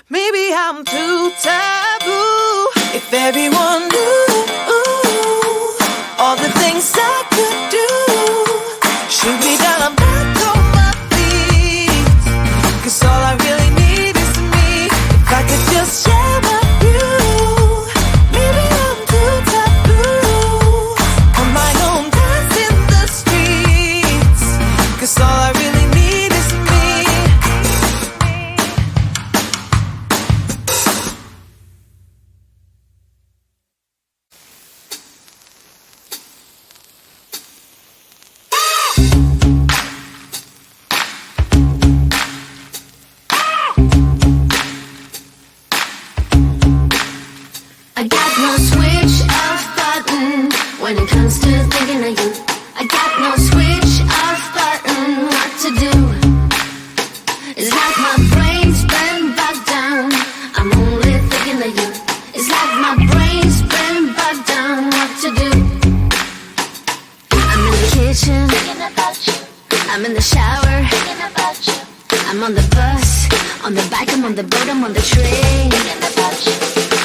Maybe I'm too taboo. If everyone knew all the things I could do, shoot me down, I'm back on my feet. 'Cause all I really need is me. If I could just share my view. Maybe I'm too taboo. On my own, dance in the streets. 'Cause all I really need is me. I got no switch off button when it comes to thinking of you. I got no switch off button what to do. It's like my brain's been bogged down. I'm only thinking of you. It's like my brain's been bogged down what to do. I'm in the kitchen thinking about you. I'm in the shower thinking about you. I'm on the bus, on the bike, I'm on the boat, I'm on the train thinking about you.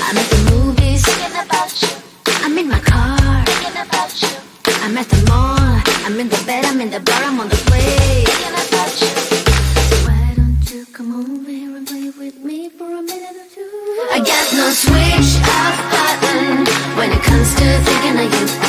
I'm at the movies thinking about you. I'm in my car thinking about you. I'm at the mall, I'm in the bed, I'm in the bar, I'm on the way thinking about you. Why don't you come over here and play with me for a minute or two? I got no switch off button when it comes to thinking of you.